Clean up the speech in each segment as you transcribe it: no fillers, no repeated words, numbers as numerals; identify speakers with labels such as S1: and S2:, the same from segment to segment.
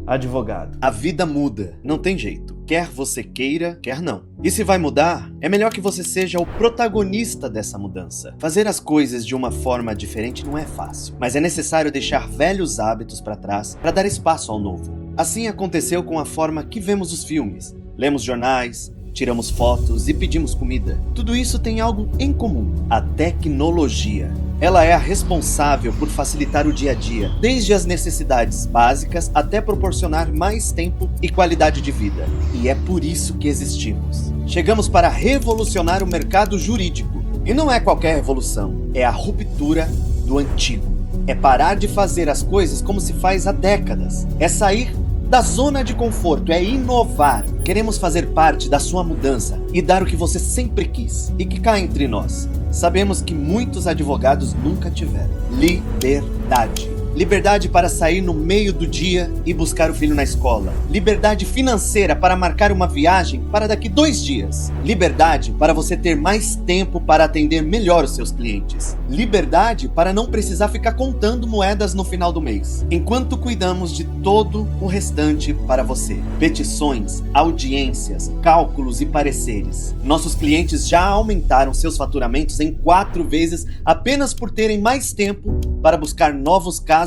S1: Advogado, a vida muda, não tem jeito. Quer você queira, quer não. E se vai mudar, é melhor que você seja o protagonista dessa mudança. Fazer as coisas de uma forma diferente não é fácil, mas é necessário deixar velhos hábitos para trás para dar espaço ao novo. Assim aconteceu com a forma que vemos os filmes. Lemos jornais, tiramos fotos e pedimos comida. Tudo isso tem algo em comum: a tecnologia. Ela é a responsável por facilitar o dia a dia, desde as necessidades básicas até proporcionar mais tempo e qualidade de vida. E é por isso que existimos. Chegamos para revolucionar o mercado jurídico. E não é qualquer revolução, é a ruptura do antigo. É parar de fazer as coisas como se faz há décadas. É sair da zona de conforto, é inovar. Queremos fazer parte da sua mudança e dar o que você sempre quis. E que cá entre nós, sabemos que muitos advogados nunca tiveram. Liberdade. Liberdade para sair no meio do dia e buscar o filho na escola. Liberdade financeira para marcar uma viagem para daqui 2 dias. Liberdade para você ter mais tempo para atender melhor os seus clientes. Liberdade para não precisar ficar contando moedas no final do mês, enquanto cuidamos de todo o restante para você. Petições, audiências, cálculos e pareceres. Nossos clientes já aumentaram seus faturamentos em 4 vezes apenas por terem mais tempo para buscar novos casos,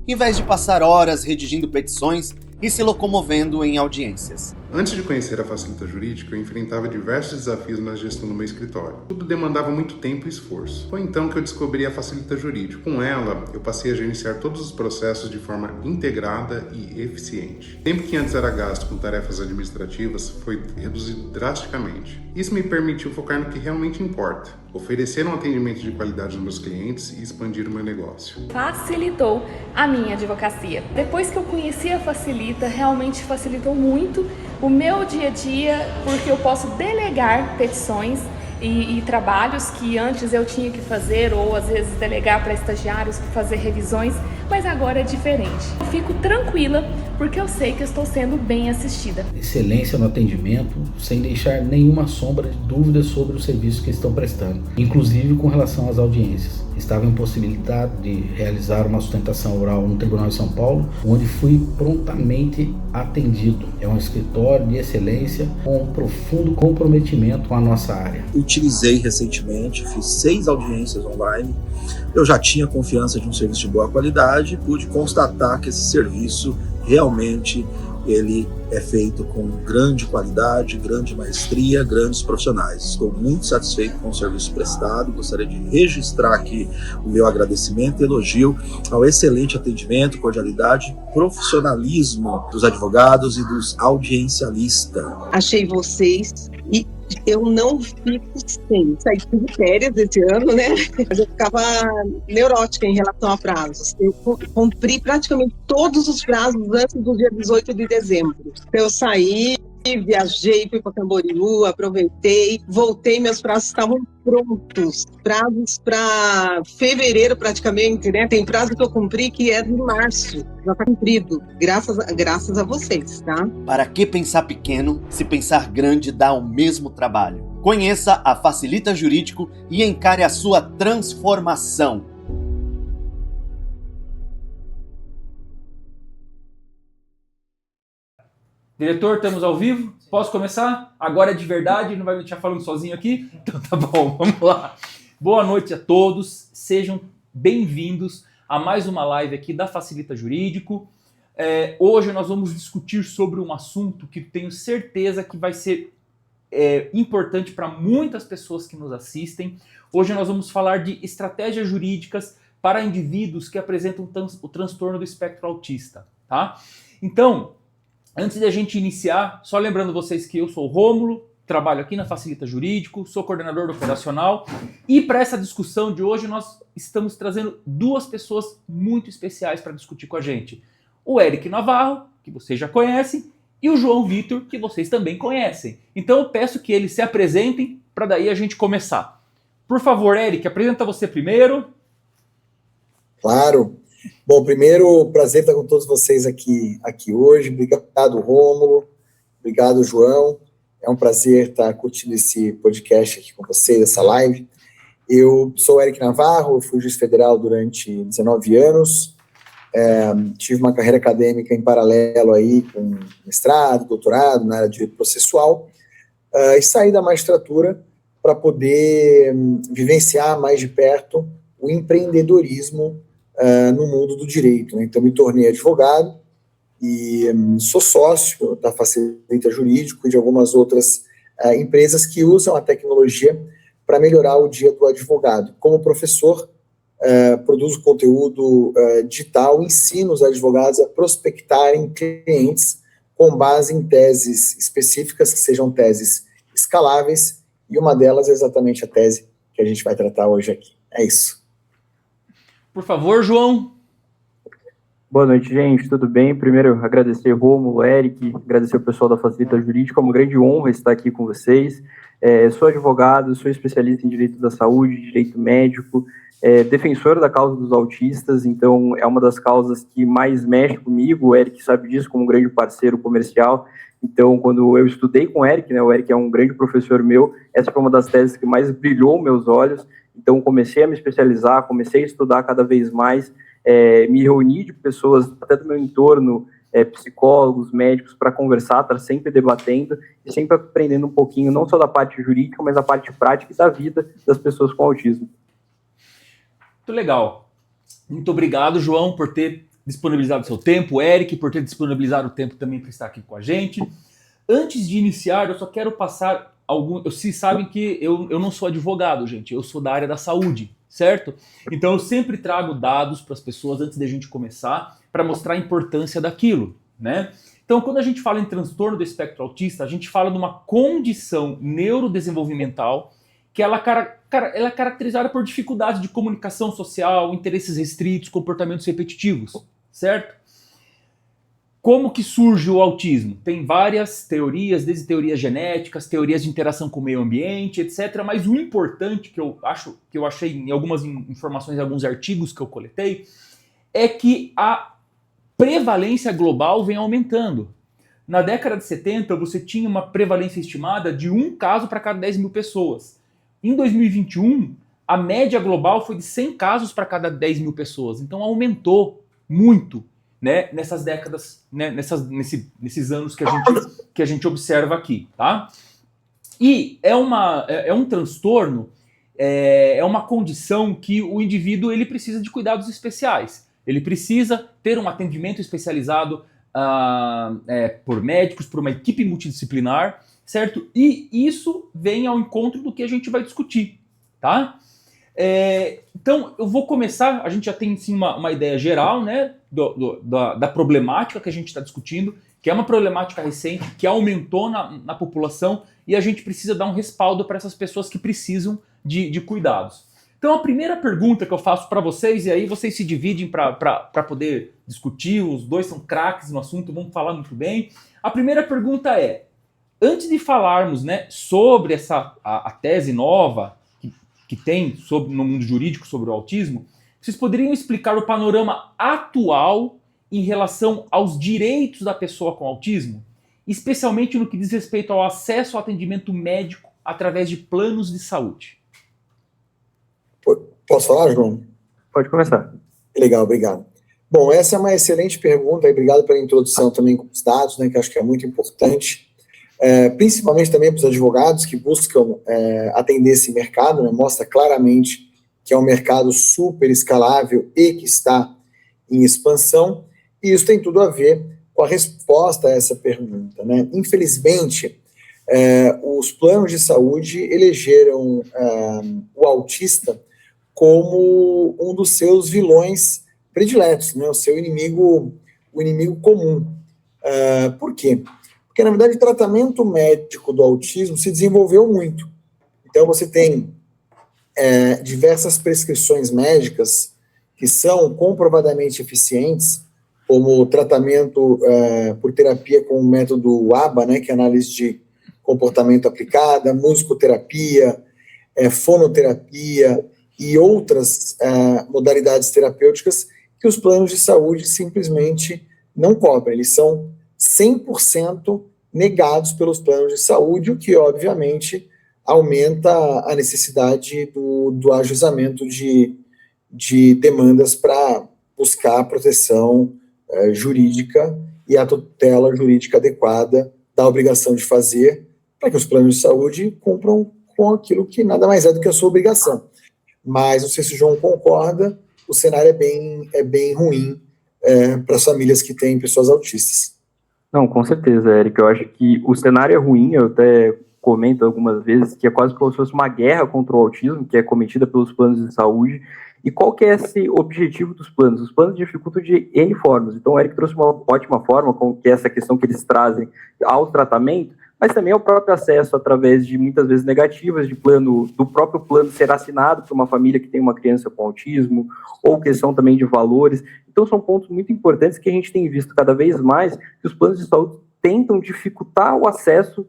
S1: em vez de passar horas redigindo petições e se locomovendo em audiências.
S2: Antes de conhecer a Facilita Jurídica, eu enfrentava diversos desafios na gestão do meu escritório. Tudo demandava muito tempo e esforço. Foi então que eu descobri a Facilita Jurídica. Com ela, eu passei a gerenciar todos os processos de forma integrada e eficiente. O tempo que antes era gasto com tarefas administrativas foi reduzido drasticamente. Isso me permitiu focar no que realmente importa: oferecer um atendimento de qualidade aos meus clientes e expandir o meu negócio.
S3: Facilitou a minha advocacia. Depois que eu conheci a Facilita, realmente facilitou muito o meu dia a dia, porque eu posso delegar petições e trabalhos que antes eu tinha que fazer, ou às vezes delegar para estagiários fazer revisões, mas agora é diferente. Eu fico tranquila porque eu sei que eu estou sendo bem assistida.
S4: Excelência no atendimento, sem deixar nenhuma sombra de dúvida sobre o serviço que estão prestando, inclusive com relação às audiências. Estava impossibilitado de realizar uma sustentação oral no Tribunal de São Paulo, onde fui prontamente atendido. É um escritório de excelência com um profundo comprometimento com a nossa área.
S5: Utilizei recentemente, fiz 6 audiências online. Eu já tinha confiança de um serviço de boa qualidade e pude constatar que esse serviço realmente ele é feito com grande qualidade, grande maestria, grandes profissionais. Estou muito satisfeito com o serviço prestado. Gostaria de registrar aqui o meu agradecimento e elogio ao excelente atendimento, cordialidade, profissionalismo dos advogados e dos audiencialistas.
S6: Achei vocês e eu não fico sem. Saí de férias esse ano, né? Mas eu ficava neurótica em relação a prazos. Eu cumpri praticamente todos os prazos antes do dia 18 de dezembro. Eu saí, viajei, fui para Camboriú, aproveitei, voltei, meus prazos estavam prontos. Prazos para fevereiro praticamente, né? Tem prazo que eu cumpri que é de março. Já está cumprido, graças a vocês, tá?
S1: Para que pensar pequeno se pensar grande dá o mesmo trabalho? Conheça a Facilita Jurídico e encare a sua transformação.
S7: Diretor, estamos ao vivo? Posso começar? Agora é de verdade, não vai me deixar falando sozinho aqui? Então tá bom, vamos lá. Boa noite a todos, sejam bem-vindos a mais uma live aqui da Facilita Jurídico. Hoje nós vamos discutir sobre um assunto que tenho certeza que vai ser importante para muitas pessoas que nos assistem. Hoje nós vamos falar de estratégias jurídicas para indivíduos que apresentam o transtorno do espectro autista, tá? Então, antes de a gente iniciar, só lembrando vocês que eu sou o Rômulo, trabalho aqui na Facilita Jurídico, sou coordenador do operacional e para essa discussão de hoje nós estamos trazendo 2 pessoas muito especiais para discutir com a gente. O Eric Navarro, que vocês já conhecem, e o João Vitor, que vocês também conhecem. Então eu peço que eles se apresentem para daí a gente começar. Por favor, Eric, apresenta você primeiro.
S8: Claro. Bom, primeiro, prazer estar com todos vocês aqui hoje. Obrigado, Rômulo. Obrigado, João. É um prazer estar curtindo esse podcast aqui com vocês, essa live. Eu sou Eric Navarro, fui juiz federal durante 19 anos. tive uma carreira acadêmica em paralelo aí com mestrado, doutorado na área de direito processual, e saí da magistratura para poder vivenciar mais de perto o empreendedorismo no mundo do direito, né? Então, me tornei advogado e sou sócio da Facilita Jurídico e de algumas outras empresas que usam a tecnologia para melhorar o dia do advogado. Como professor, produzo conteúdo digital, ensino os advogados a prospectarem clientes com base em teses específicas, que sejam teses escaláveis, e uma delas é exatamente a tese que a gente vai tratar hoje aqui. É isso.
S7: Por favor, João.
S9: Boa noite, gente, tudo bem? Primeiro, agradecer Rômulo, Eric, agradecer o pessoal da Facilita Jurídica, é uma grande honra estar aqui com vocês. Sou advogado, sou especialista em direito da saúde, direito médico, defensor da causa dos autistas, então é uma das causas que mais mexe comigo, o Eric sabe disso como um grande parceiro comercial. Então, quando eu estudei com o Eric, né, o Eric é um grande professor meu, essa foi uma das teses que mais brilhou meus olhos, então comecei a me especializar, comecei a estudar cada vez mais, me reuni de pessoas, até do meu entorno, psicólogos, médicos, para conversar, estar sempre debatendo e sempre aprendendo um pouquinho, não só da parte jurídica, mas da parte prática e da vida das pessoas com autismo.
S7: Muito legal. Muito obrigado, João, por ter disponibilizado seu tempo, Eric, por ter disponibilizado o tempo também para estar aqui com a gente. Antes de iniciar, eu só quero passar vocês sabem que eu não sou advogado, gente, eu sou da área da saúde, certo? Então eu sempre trago dados para as pessoas antes de a gente começar, para mostrar a importância daquilo, né? Então, quando a gente fala em transtorno do espectro autista, a gente fala de uma condição neurodesenvolvimental que ela é caracterizada por dificuldade de comunicação social, interesses restritos, comportamentos repetitivos, certo? Como que surge o autismo? Tem várias teorias, desde teorias genéticas, teorias de interação com o meio ambiente, etc. Mas o importante que eu achei em algumas informações, em alguns artigos que eu coletei, é que a prevalência global vem aumentando. Na década de 70, você tinha uma prevalência estimada de 1 caso para cada 10 mil pessoas. Em 2021, a média global foi de 100 casos para cada 10 mil pessoas. Então aumentou muito, né, nessas décadas, né, nesses anos que a gente observa aqui, tá? E é um transtorno, é uma condição que o indivíduo ele precisa de cuidados especiais. Ele precisa ter um atendimento especializado por médicos, por uma equipe multidisciplinar, certo? E isso vem ao encontro do que a gente vai discutir, tá? Então, eu vou começar, a gente já tem sim uma ideia geral, né, da problemática que a gente está discutindo, que é uma problemática recente, que aumentou na população, e a gente precisa dar um respaldo para essas pessoas que precisam de cuidados. Então, a primeira pergunta que eu faço para vocês, e aí vocês se dividem para poder discutir, os dois são craques no assunto, vão falar muito bem. A primeira pergunta é, antes de falarmos, né, sobre a tese nova que tem no mundo jurídico sobre o autismo, vocês poderiam explicar o panorama atual em relação aos direitos da pessoa com autismo, especialmente no que diz respeito ao acesso ao atendimento médico através de planos de saúde?
S8: Posso falar, João?
S9: Pode começar.
S8: Legal, obrigado. Bom, essa é uma excelente pergunta, e obrigado pela introdução também com os dados, né, que acho que é muito importante. Principalmente também para os advogados que buscam atender esse mercado, né, mostra claramente que é um mercado super escalável e que está em expansão, e isso tem tudo a ver com a resposta a essa pergunta, né? Infelizmente, os planos de saúde elegeram o autista como um dos seus vilões prediletos, né, o seu inimigo comum. Por quê? Porque, na verdade, o tratamento médico do autismo se desenvolveu muito. Então, você tem diversas prescrições médicas que são comprovadamente eficientes, como o tratamento por terapia com o método ABA, né, que é análise de comportamento aplicada, musicoterapia, fonoterapia e outras modalidades terapêuticas que os planos de saúde simplesmente não cobrem. Eles são 100% negados pelos planos de saúde, o que, obviamente, aumenta a necessidade do ajuizamento de demandas para buscar a proteção jurídica e a tutela jurídica adequada da obrigação de fazer, para que os planos de saúde cumpram com aquilo que nada mais é do que a sua obrigação. Mas, não sei se o João concorda, o cenário é bem ruim para as famílias que têm pessoas autistas.
S9: Não, com certeza, Érico. Eu acho que o cenário é ruim, eu até comento algumas vezes que é quase como se fosse uma guerra contra o autismo, que é cometida pelos planos de saúde. E qual que é esse objetivo dos planos? Os planos dificultam de N formas. Então, o Érico trouxe uma ótima forma, como que é essa questão que eles trazem ao tratamento, mas também ao próprio acesso através de, muitas vezes, negativas, do próprio plano ser assinado por uma família que tem uma criança com autismo, ou questão também de valores. Então, são pontos muito importantes que a gente tem visto cada vez mais, que os planos de saúde tentam dificultar o acesso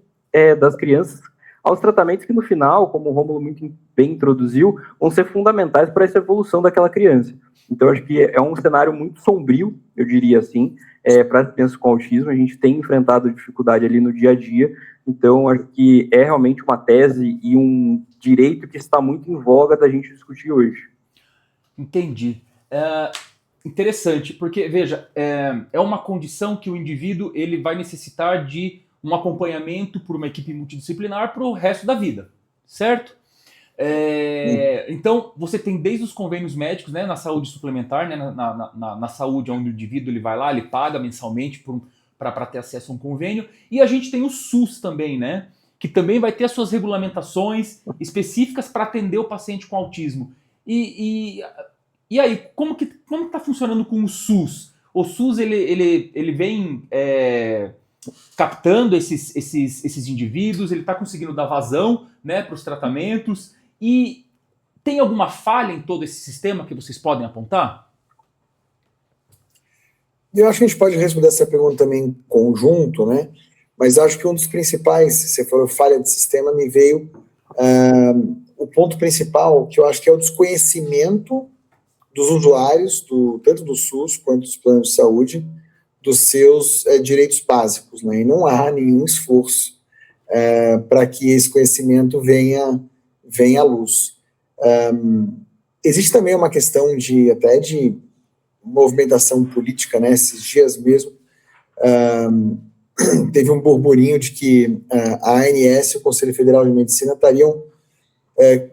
S9: das crianças aos tratamentos que, no final, como o Rômulo muito bem introduziu, vão ser fundamentais para essa evolução daquela criança. Então, acho que é um cenário muito sombrio, eu diria assim, para as crianças com autismo. A gente tem enfrentado dificuldade ali no dia a dia, então acho que é realmente uma tese e um direito que está muito em voga da gente discutir hoje.
S7: Entendi. Interessante, porque, veja, é uma condição que o indivíduo ele vai necessitar de um acompanhamento por uma equipe multidisciplinar para o resto da vida, certo? Então, você tem desde os convênios médicos, né, na saúde suplementar, né, na saúde onde o indivíduo ele vai lá, ele paga mensalmente para ter acesso a um convênio, e a gente tem o SUS também, né, que também vai ter as suas regulamentações específicas para atender o paciente com autismo. E aí, como que está funcionando com o SUS? O SUS ele vem captando esses indivíduos, ele está conseguindo dar vazão, né, para os tratamentos. E tem alguma falha em todo esse sistema que vocês podem apontar?
S8: Eu acho que a gente pode responder essa pergunta também em conjunto, né? Mas acho que um dos principais, se você falou falha de sistema, me veio o ponto principal, que eu acho que é o desconhecimento dos usuários, tanto do SUS quanto dos planos de saúde, dos seus direitos básicos, né? E não há nenhum esforço para que esse conhecimento venha à luz. Existe também uma questão até de movimentação política, né? Esses dias mesmo teve um burburinho de que a ANS e o Conselho Federal de Medicina estariam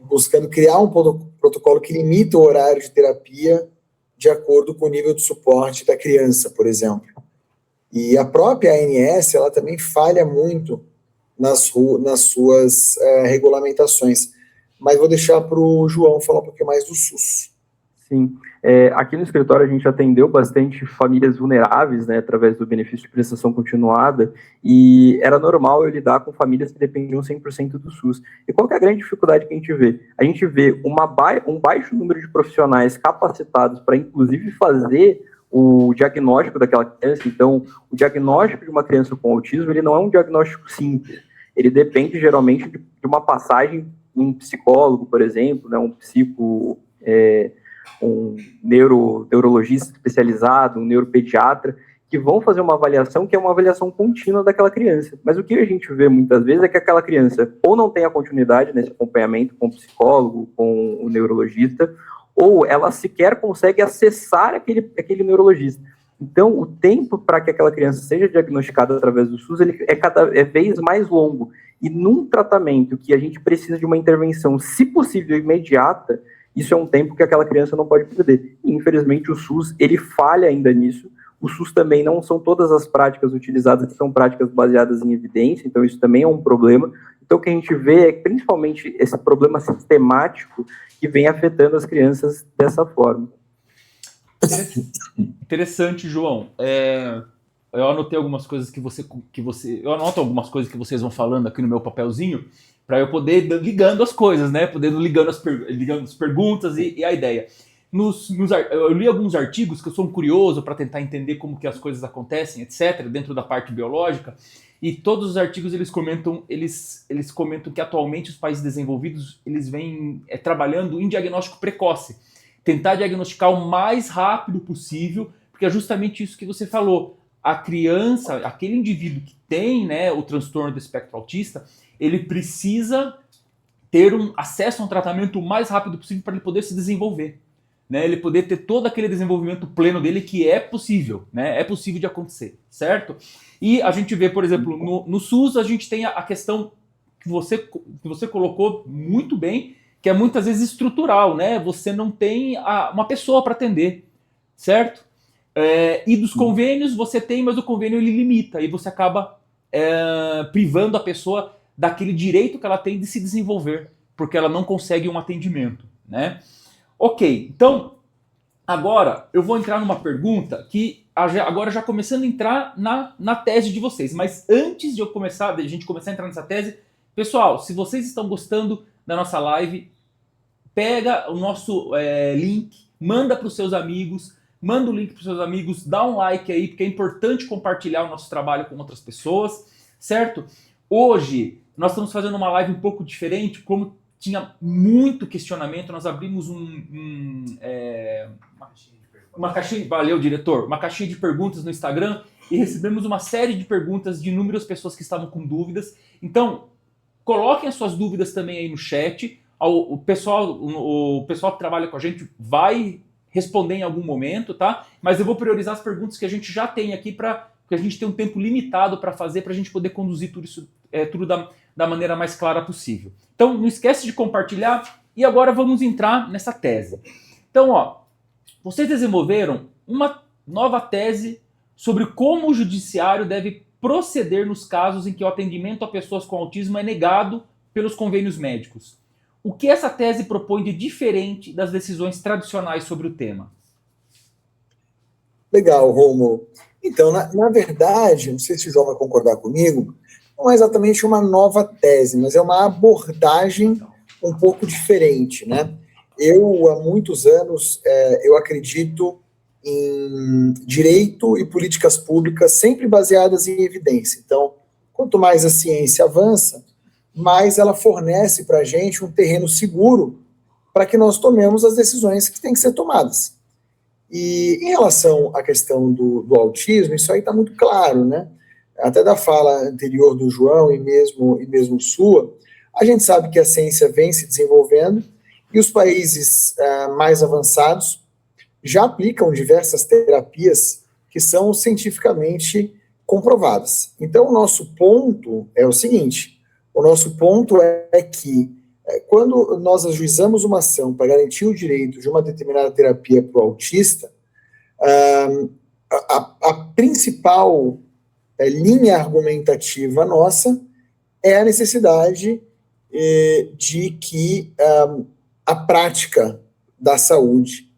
S8: buscando criar um protocolo que limita o horário de terapia de acordo com o nível de suporte da criança, por exemplo. E a própria ANS, ela também falha muito nas suas regulamentações. Mas vou deixar para o João falar um pouquinho mais do SUS.
S9: Sim. Aqui no escritório a gente atendeu bastante famílias vulneráveis, né, através do benefício de prestação continuada, e era normal eu lidar com famílias que dependiam 100% do SUS. E qual que é a grande dificuldade que a gente vê? A gente vê um baixo número de profissionais capacitados para, inclusive, fazer o diagnóstico daquela criança. Então, o diagnóstico de uma criança com autismo, ele não é um diagnóstico simples. Ele depende, geralmente, de uma passagem em um psicólogo, por exemplo, né, um neurologista especializado, um neuropediatra, que vão fazer uma avaliação que é uma avaliação contínua daquela criança. Mas o que a gente vê muitas vezes é que aquela criança ou não tem a continuidade nesse acompanhamento com o psicólogo, com o neurologista, ou ela sequer consegue acessar aquele neurologista. Então, o tempo para que aquela criança seja diagnosticada através do SUS ele é cada vez mais longo. E num tratamento que a gente precisa de uma intervenção, se possível, imediata, isso é um tempo que aquela criança não pode perder. E, infelizmente, o SUS, ele falha ainda nisso. O SUS também não são todas as práticas utilizadas que são práticas baseadas em evidência, então isso também é um problema. Então, o que a gente vê é principalmente esse problema sistemático que vem afetando as crianças dessa forma.
S7: Interessante, João. Eu anotei algumas coisas eu anoto algumas coisas que vocês vão falando aqui no meu papelzinho, para eu poder ir ligando as coisas, né? Poder ligando as perguntas e a ideia. Eu li alguns artigos que eu sou um curioso para tentar entender como que as coisas acontecem, etc., dentro da parte biológica, e todos os artigos eles comentam que atualmente os países desenvolvidos eles vêm trabalhando em diagnóstico precoce, tentar diagnosticar o mais rápido possível, porque é justamente isso que você falou. A criança, aquele indivíduo que tem, né, o transtorno do espectro autista, ele precisa ter acesso a um tratamento o mais rápido possível para ele poder se desenvolver, né, ele poder ter todo aquele desenvolvimento pleno dele que é possível, né, é possível de acontecer, certo? E a gente vê, por exemplo, no SUS a gente tem a questão que você colocou muito bem, que é muitas vezes estrutural, né? Você não tem uma pessoa para atender, certo? E dos convênios você tem, mas o convênio ele limita, e você acaba privando a pessoa daquele direito que ela tem de se desenvolver, porque ela não consegue um atendimento, né? Ok, então, agora eu vou entrar numa pergunta que agora já começando a entrar na tese de vocês, mas antes de a gente começar a entrar nessa tese, pessoal, se vocês estão gostando da nossa live, pega o nosso link, manda para os seus amigos, manda o link para os seus amigos, dá um like aí, porque é importante compartilhar o nosso trabalho com outras pessoas, certo? Hoje, nós estamos fazendo uma live um pouco diferente, como tinha muito questionamento, nós abrimos uma caixinha, valeu diretor, uma caixinha de perguntas no Instagram e recebemos uma série de perguntas de inúmeras pessoas que estavam com dúvidas. Então, coloquem as suas dúvidas também aí no chat, o pessoal que trabalha com a gente vai responder em algum momento, tá? Mas eu vou priorizar as perguntas que a gente já tem aqui, porque a gente tem um tempo limitado para fazer, para a gente poder conduzir tudo isso tudo da maneira mais clara possível. Então, não esquece de compartilhar. E agora vamos entrar nessa tese. Então, vocês desenvolveram uma nova tese sobre como o judiciário deve proceder nos casos em que o atendimento a pessoas com autismo é negado pelos convênios médicos. O que essa tese propõe de diferente das decisões tradicionais sobre o tema?
S8: Legal, Romulo. Então, na verdade, não sei se o João vai concordar comigo, não é exatamente uma nova tese, mas é uma abordagem um pouco diferente, né? Eu, há muitos anos, eu acredito em direito e políticas públicas sempre baseadas em evidência. Então, quanto mais a ciência avança, mais ela fornece para a gente um terreno seguro para que nós tomemos as decisões que têm que ser tomadas. E em relação à questão do autismo, isso aí está muito claro, né? Até da fala anterior do João e mesmo sua, a gente sabe que a ciência vem se desenvolvendo e os países mais avançados já aplicam diversas terapias que são cientificamente comprovadas. Então, o nosso ponto é o seguinte, o nosso ponto é que quando nós ajuizamos uma ação para garantir o direito de uma determinada terapia para o autista, a principal linha argumentativa nossa é a necessidade de que a prática da saúde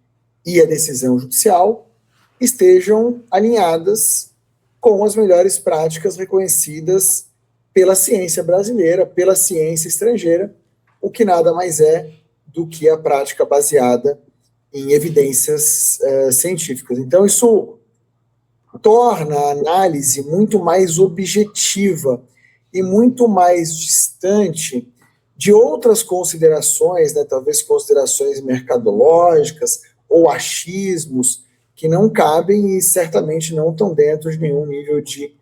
S8: e a decisão judicial estejam alinhadas com as melhores práticas reconhecidas pela ciência brasileira, pela ciência estrangeira, o que nada mais é do que a prática baseada em evidências científicas. Então, isso torna a análise muito mais objetiva e muito mais distante de outras considerações, né, talvez considerações mercadológicas ou achismos que não cabem e certamente não estão dentro de nenhum nível de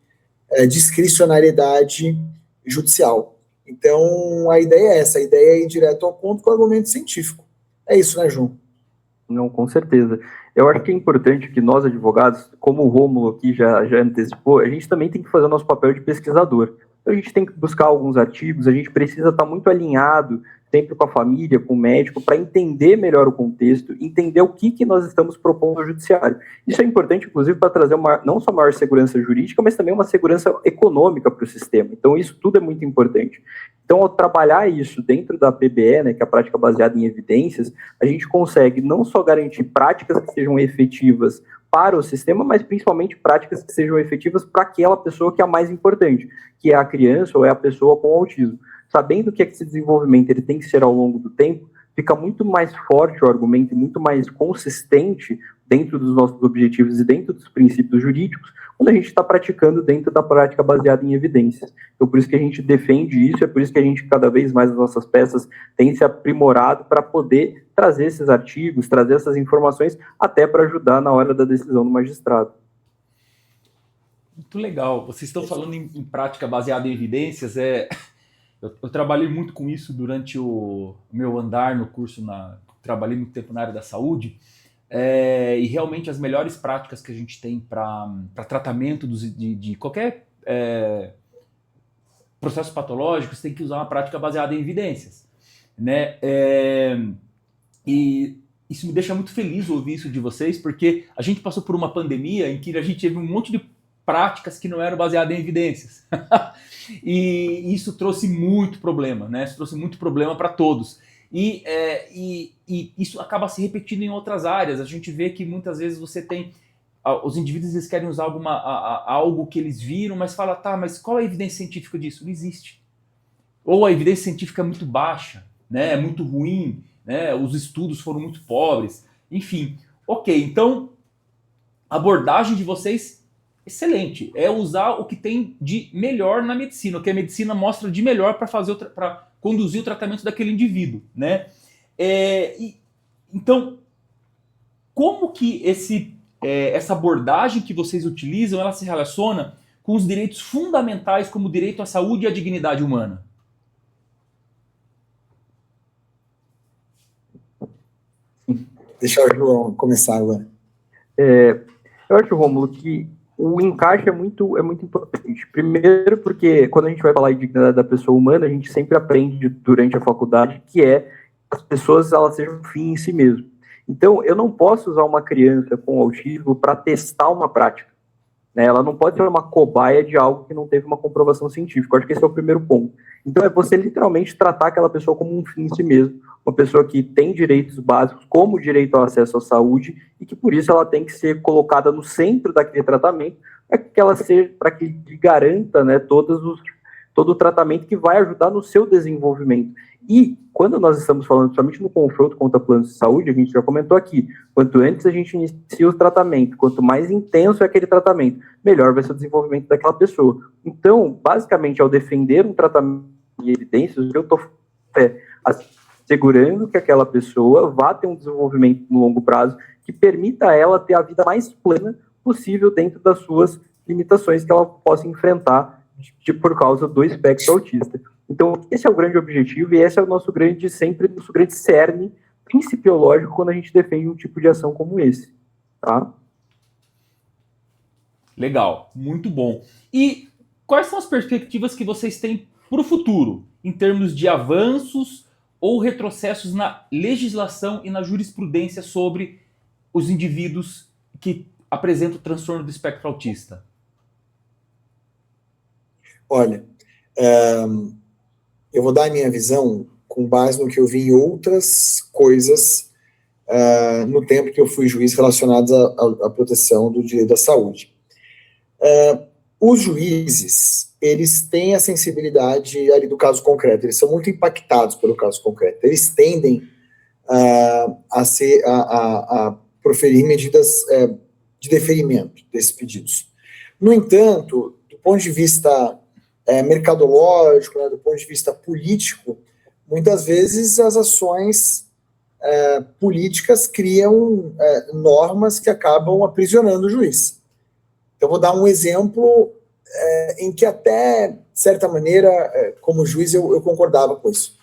S8: discricionariedade judicial. Então, a ideia é essa, a ideia é ir direto ao ponto com o argumento científico. É isso, né, João?
S9: Não, com certeza. Eu acho que é importante que nós, advogados, como o Rômulo aqui já antecipou, a gente também tem que fazer o nosso papel de pesquisador. Então, a gente tem que buscar alguns artigos, a gente precisa estar muito alinhado sempre com a família, com o médico, para entender melhor o contexto, entender o que nós estamos propondo ao judiciário. Isso é importante, inclusive, para trazer não só maior segurança jurídica, mas também uma segurança econômica para o sistema. Então, isso tudo é muito importante. Então, ao trabalhar isso dentro da PBE, né, que é a prática baseada em evidências, a gente consegue não só garantir práticas que sejam efetivas para o sistema, mas principalmente práticas que sejam efetivas para aquela pessoa que é a mais importante, que é a criança ou é a pessoa com autismo. Sabendo que esse desenvolvimento ele tem que ser ao longo do tempo, fica muito mais forte o argumento e muito mais consistente dentro dos nossos objetivos e dentro dos princípios jurídicos, quando a gente está praticando dentro da prática baseada em evidências. Então, por isso que a gente defende isso, é por isso que a gente, cada vez mais, as nossas peças têm se aprimorado para poder trazer esses artigos, trazer essas informações, até para ajudar na hora da decisão do magistrado.
S7: Muito legal. Vocês estão falando em prática baseada em evidências, Eu trabalhei muito com isso durante o meu andar no curso, trabalhei muito tempo na área da saúde, e realmente as melhores práticas que a gente tem para tratamento de qualquer processo patológico, você tem que usar uma prática baseada em evidências, né? E isso me deixa muito feliz ouvir isso de vocês, porque a gente passou por uma pandemia em que a gente teve um monte de práticas que não eram baseadas em evidências. E isso trouxe muito problema, né? Isso trouxe muito problema para todos. E isso acaba se repetindo em outras áreas. A gente vê que muitas vezes você tem... Os indivíduos eles querem usar algo que eles viram, mas fala, tá, mas qual é a evidência científica disso? Não existe. Ou a evidência científica é muito baixa, né? É muito ruim, né? Os estudos foram muito pobres. Enfim, ok. Então, a abordagem de vocês, excelente. É usar o que tem de melhor na medicina, o que a medicina mostra de melhor para conduzir o tratamento daquele indivíduo, né? Então, como que essa abordagem que vocês utilizam, ela se relaciona com os direitos fundamentais, como o direito à saúde e à dignidade humana?
S8: Deixa o João começar agora.
S9: Eu acho, Rômulo, que o encaixe é muito importante. Primeiro porque quando a gente vai falar de dignidade da pessoa humana, a gente sempre aprende durante a faculdade que as pessoas elas sejam um fim em si mesmo. Então, eu não posso usar uma criança com autismo para testar uma prática, né? Ela não pode ser uma cobaia de algo que não teve uma comprovação científica. Eu acho que esse é o primeiro ponto. Então, é você literalmente tratar aquela pessoa como um fim em si mesmo, uma pessoa que tem direitos básicos, como o direito ao acesso à saúde, e que por isso ela tem que ser colocada no centro daquele tratamento, para que ele garanta, né, todo o tratamento que vai ajudar no seu desenvolvimento. E quando nós estamos falando somente no confronto contra planos de saúde, a gente já comentou aqui, quanto antes a gente inicia o tratamento, quanto mais intenso é aquele tratamento, melhor vai ser o desenvolvimento daquela pessoa. Então, basicamente, ao defender um tratamento de evidências, eu estou assegurando que aquela pessoa vá ter um desenvolvimento no longo prazo que permita a ela ter a vida mais plena possível dentro das suas limitações que ela possa enfrentar por causa do espectro autista. Então, esse é o grande objetivo e esse é o nosso grande cerne principiológico quando a gente defende um tipo de ação como esse, tá?
S7: Legal, muito bom. E quais são as perspectivas que vocês têm para o futuro, em termos de avanços ou retrocessos na legislação e na jurisprudência sobre os indivíduos que apresentam o transtorno do espectro autista?
S8: Olha, eu vou dar a minha visão com base no que eu vi em outras coisas no tempo que eu fui juiz relacionados à proteção do direito da saúde. Os juízes, eles têm a sensibilidade ali do caso concreto, eles são muito impactados pelo caso concreto, eles tendem a proferir medidas de deferimento desses pedidos. No entanto, do ponto de vista mercadológico, né, do ponto de vista político, muitas vezes as ações políticas criam normas que acabam aprisionando o juiz. Então, vou dar um exemplo em que até, de certa maneira, como juiz, eu concordava com isso.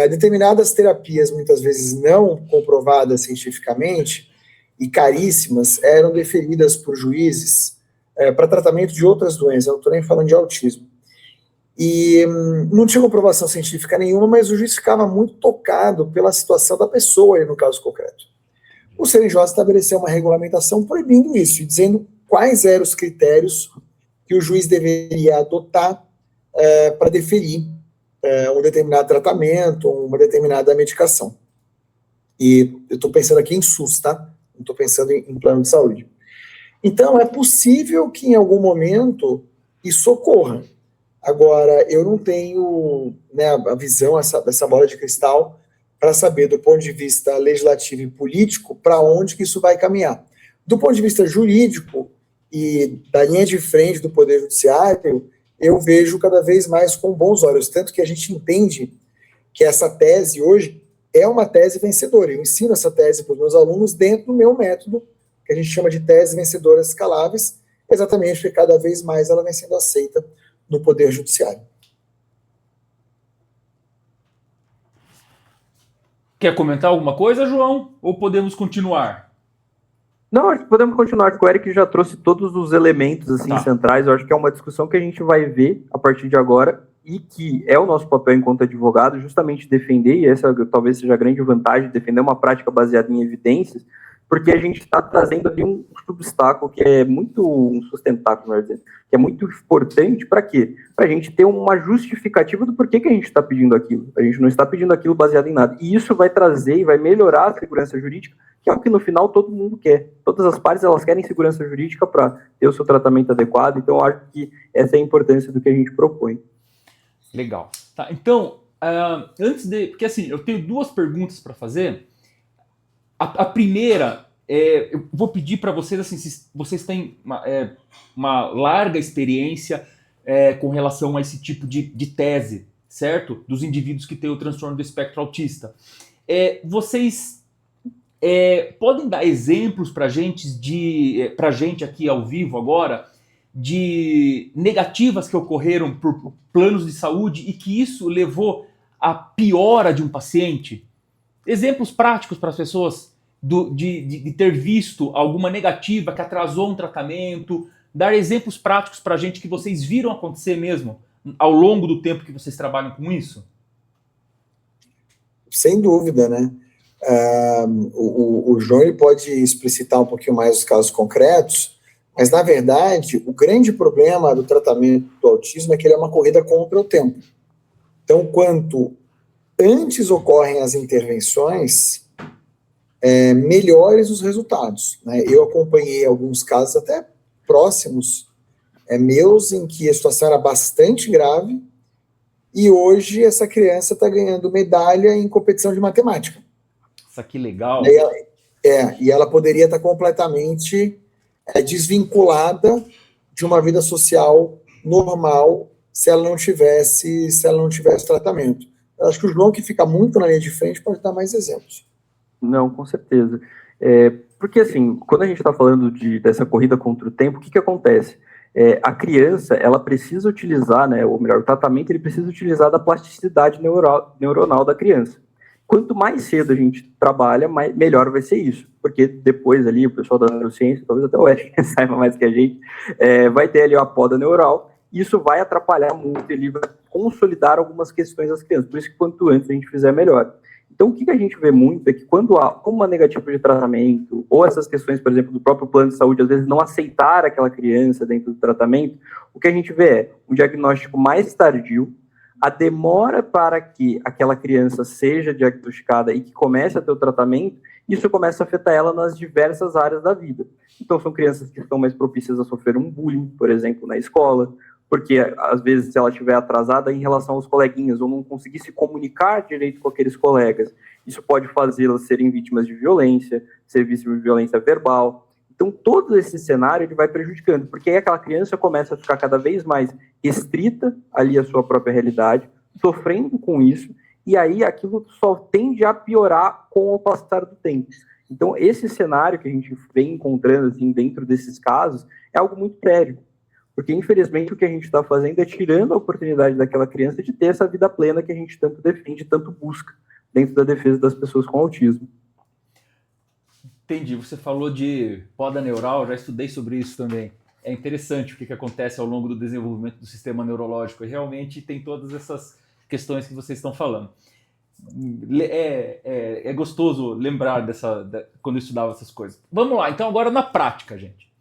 S8: Determinadas terapias, muitas vezes não comprovadas cientificamente e caríssimas, eram deferidas por juízes para tratamento de outras doenças, eu não estou nem falando de autismo. E não tinha comprovação científica nenhuma, mas o juiz ficava muito tocado pela situação da pessoa aí no caso concreto. O CNJ estabeleceu uma regulamentação proibindo isso, e dizendo quais eram os critérios que o juiz deveria adotar para deferir um determinado tratamento, uma determinada medicação. E eu estou pensando aqui em SUS, tá? Não estou pensando em plano de saúde. Então, é possível que em algum momento isso ocorra. Agora, eu não tenho, né, a visão, essa bola de cristal, para saber, do ponto de vista legislativo e político, para onde que isso vai caminhar. Do ponto de vista jurídico e da linha de frente do Poder Judiciário, eu vejo cada vez mais com bons olhos, tanto que a gente entende que essa tese hoje é uma tese vencedora. Eu ensino essa tese para os meus alunos dentro do meu método, que a gente chama de teses vencedoras escaláveis, exatamente porque cada vez mais ela vem sendo aceita no Poder Judiciário.
S7: Quer comentar alguma coisa, João? Ou podemos continuar?
S9: Não, acho que podemos continuar, porque o Eric já trouxe todos os elementos assim, centrais. Eu acho que é uma discussão que a gente vai ver a partir de agora e que é o nosso papel enquanto advogado, justamente defender, e essa talvez seja a grande vantagem, defender uma prática baseada em evidências, porque a gente está trazendo ali um obstáculo que é muito, um sustentáculo, melhor dizendo, que é muito importante para quê? Para a gente ter uma justificativa do porquê que a gente está pedindo aquilo. A gente não está pedindo aquilo baseado em nada. E isso vai trazer e vai melhorar a segurança jurídica, que é o que no final todo mundo quer. Todas as partes, elas querem segurança jurídica para ter o seu tratamento adequado, então eu acho que essa é a importância do que a gente propõe.
S7: Legal. Tá, então, porque assim, eu tenho duas perguntas para fazer. A primeira, eu vou pedir para vocês, assim, se vocês têm uma larga experiência com relação a esse tipo de tese, certo? Dos indivíduos que têm o transtorno do espectro autista. Vocês podem dar exemplos para gente aqui ao vivo agora de negativas que ocorreram por planos de saúde e que isso levou à piora de um paciente? Exemplos práticos para as pessoas de ter visto alguma negativa que atrasou um tratamento, dar exemplos práticos para a gente que vocês viram acontecer mesmo ao longo do tempo que vocês trabalham com isso?
S8: Sem dúvida, né? O João ele pode explicitar um pouquinho mais os casos concretos, mas, na verdade, o grande problema do tratamento do autismo é que ele é uma corrida contra o tempo. Então, quanto antes ocorrem as intervenções, melhores os resultados, né? Eu acompanhei alguns casos até próximos meus em que a situação era bastante grave e hoje essa criança está ganhando medalha em competição de matemática.
S7: Isso aqui legal.
S8: E ela poderia estar completamente desvinculada de uma vida social normal se ela não tivesse tratamento. Eu acho que o João, que fica muito na linha de frente, pode dar mais exemplos.
S9: Não, com certeza. Porque, assim, quando a gente está falando dessa corrida contra o tempo, o que acontece? A criança, ela precisa utilizar, né, ou melhor, o tratamento, ele precisa utilizar da plasticidade neuronal da criança. Quanto mais cedo a gente trabalha, melhor vai ser isso. Porque depois ali, o pessoal da neurociência, talvez até o Eric saiba mais que a gente, vai ter ali a poda neural, e isso vai atrapalhar muito, ele vai consolidar algumas questões das crianças. Por isso que quanto antes a gente fizer, melhor. Então, o que a gente vê muito é que quando há uma negativa de tratamento, ou essas questões, por exemplo, do próprio plano de saúde, às vezes não aceitar aquela criança dentro do tratamento, o que a gente vê é um diagnóstico mais tardio, a demora para que aquela criança seja diagnosticada e que comece a ter o tratamento, isso começa a afetar ela nas diversas áreas da vida. Então, são crianças que estão mais propícias a sofrer um bullying, por exemplo, na escola, porque, às vezes, se ela estiver atrasada em relação aos coleguinhas ou não conseguir se comunicar direito com aqueles colegas, isso pode fazê-las serem vítimas de violência, ser vítima de violência verbal. Então, todo esse cenário ele vai prejudicando, porque aí aquela criança começa a ficar cada vez mais restrita ali à sua própria realidade, sofrendo com isso, e aí aquilo só tende a piorar com o passar do tempo. Então, esse cenário que a gente vem encontrando assim, dentro desses casos é algo muito sério, porque, infelizmente, o que a gente está fazendo é tirando a oportunidade daquela criança de ter essa vida plena que a gente tanto defende, tanto busca dentro da defesa das pessoas com autismo.
S7: Entendi, você falou de poda neural, já estudei sobre isso também. É interessante o que acontece ao longo do desenvolvimento do sistema neurológico, e realmente tem todas essas questões que vocês estão falando. É gostoso lembrar quando eu estudava essas coisas. Vamos lá, então agora na prática, gente.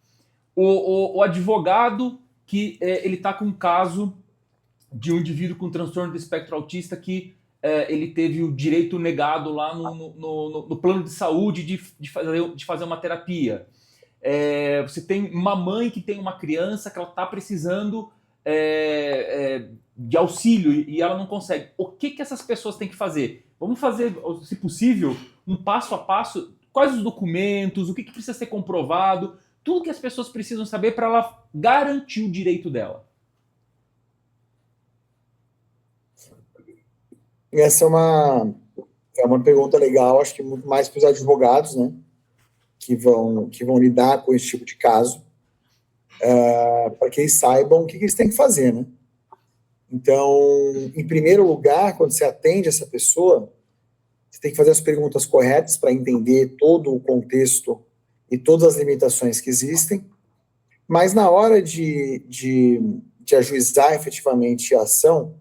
S7: O advogado que ele está com um caso de um indivíduo com transtorno do espectro autista que ele teve o direito negado lá no plano de saúde de fazer uma terapia. Você tem uma mãe que tem uma criança que ela está precisando de auxílio e ela não consegue. O que essas pessoas têm que fazer? Vamos fazer, se possível, um passo a passo. Quais os documentos, o que precisa ser comprovado, tudo que as pessoas precisam saber para ela garantir o direito dela.
S8: Essa é uma pergunta legal, acho que muito mais para os advogados, né, que vão lidar com esse tipo de caso, para que eles saibam o que eles têm que fazer, né. Então, em primeiro lugar, quando você atende essa pessoa, você tem que fazer as perguntas corretas para entender todo o contexto e todas as limitações que existem, mas na hora de ajuizar efetivamente a ação,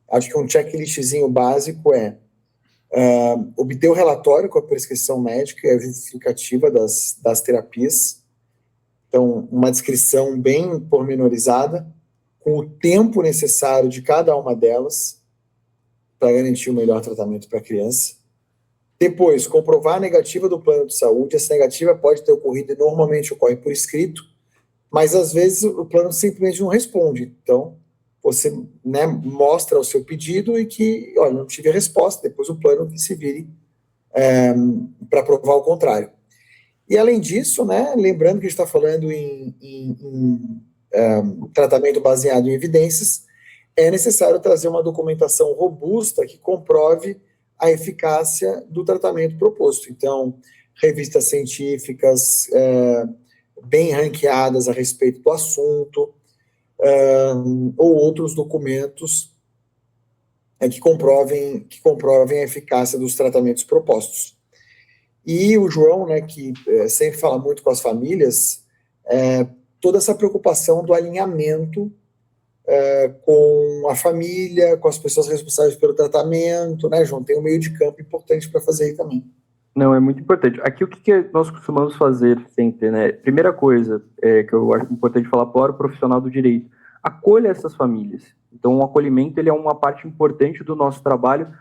S8: acho que um checklistzinho básico é obter o relatório com a prescrição médica e a justificativa das terapias, então uma descrição bem pormenorizada, com o tempo necessário de cada uma delas, para garantir o melhor tratamento para a criança. Depois, comprovar a negativa do plano de saúde. Essa negativa pode ter ocorrido e normalmente ocorre por escrito, mas às vezes o plano simplesmente não responde. Então, você, né, mostra o seu pedido e que, olha, não tive a resposta, depois o plano que se vire para provar o contrário. E além disso, né, lembrando que a gente está falando em tratamento baseado em evidências, é necessário trazer uma documentação robusta que comprove a eficácia do tratamento proposto. Então, revistas científicas bem ranqueadas a respeito do assunto, ou outros documentos que comprovem a eficácia dos tratamentos propostos. E o João, né, que sempre fala muito com as famílias, toda essa preocupação do alinhamento com a família, com as pessoas responsáveis pelo tratamento, né, João? Tem um meio de campo importante para fazer aí também.
S9: Não, é muito importante. Aqui o que nós costumamos fazer sempre, né? Primeira coisa que eu acho importante falar para o profissional do direito, acolha essas famílias. Então, o acolhimento ele é uma parte importante do nosso trabalho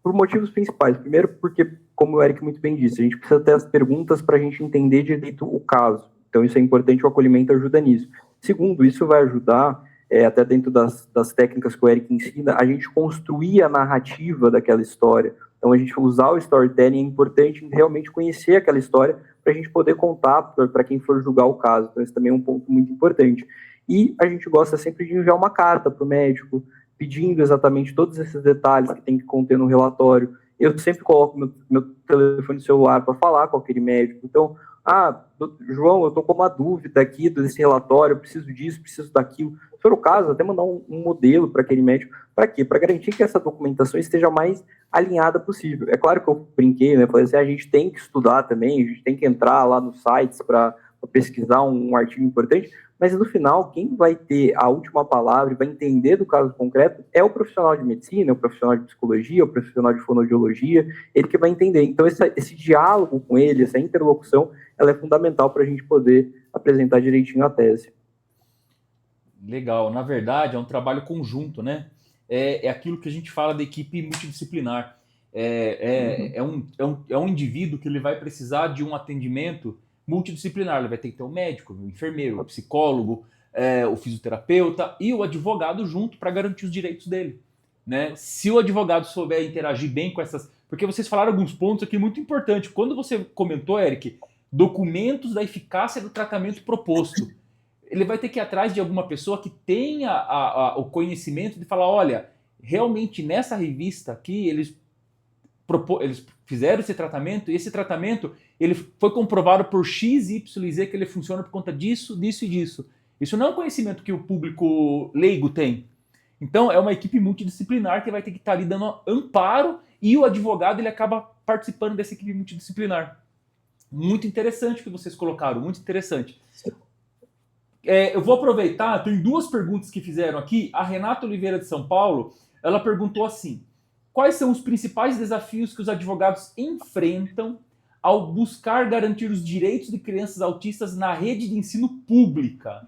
S9: por motivos principais. Primeiro, porque, como o Eric muito bem disse, a gente precisa ter as perguntas para a gente entender direito o caso. Então, isso é importante, o acolhimento ajuda nisso. Segundo, isso vai ajudar, até dentro das técnicas que o Eric ensina, a gente construir a narrativa daquela história. Então, a gente usar o storytelling é importante realmente conhecer aquela história para a gente poder contar para quem for julgar o caso. Então, esse também é um ponto muito importante. E a gente gosta sempre de enviar uma carta para o médico, pedindo exatamente todos esses detalhes que tem que conter no relatório. Eu sempre coloco meu telefone celular para falar com aquele médico. Então, João, eu estou com uma dúvida aqui desse relatório, eu preciso disso, preciso daquilo. Se for o caso, até mandar um modelo para aquele médico. Para quê? Para garantir que essa documentação esteja mais alinhada possível. É claro que eu brinquei, né? Falei assim, a gente tem que estudar também, a gente tem que entrar lá nos sites para pesquisar um artigo importante, mas no final, quem vai ter a última palavra e vai entender do caso concreto é o profissional de medicina, o profissional de psicologia, o profissional de fonoaudiologia, ele que vai entender. Então, esse diálogo com ele, essa interlocução, ela é fundamental para a gente poder apresentar direitinho a tese.
S7: Legal. Na verdade, é um trabalho conjunto, né? É aquilo que a gente fala da equipe multidisciplinar. É um indivíduo que ele vai precisar de um atendimento multidisciplinar. Ele vai ter que ter um médico, um enfermeiro, um psicólogo, o fisioterapeuta e o advogado junto para garantir os direitos dele, né? Se o advogado souber interagir bem com essas... Porque vocês falaram alguns pontos aqui muito importantes. Quando você comentou, Eric, documentos da eficácia do tratamento proposto, ele vai ter que ir atrás de alguma pessoa que tenha o conhecimento de falar, olha, realmente nessa revista aqui eles fizeram esse tratamento, e esse tratamento ele foi comprovado por X, Y e Z que ele funciona por conta disso, disso e disso. Isso não é um conhecimento que o público leigo tem. Então é uma equipe multidisciplinar que vai ter que estar ali dando amparo, e o advogado ele acaba participando dessa equipe multidisciplinar. Muito interessante o que vocês colocaram, muito interessante. Eu vou aproveitar, tem duas perguntas que fizeram aqui. A Renata Oliveira de São Paulo, ela perguntou assim: quais são os principais desafios que os advogados enfrentam ao buscar garantir os direitos de crianças autistas na rede de ensino pública?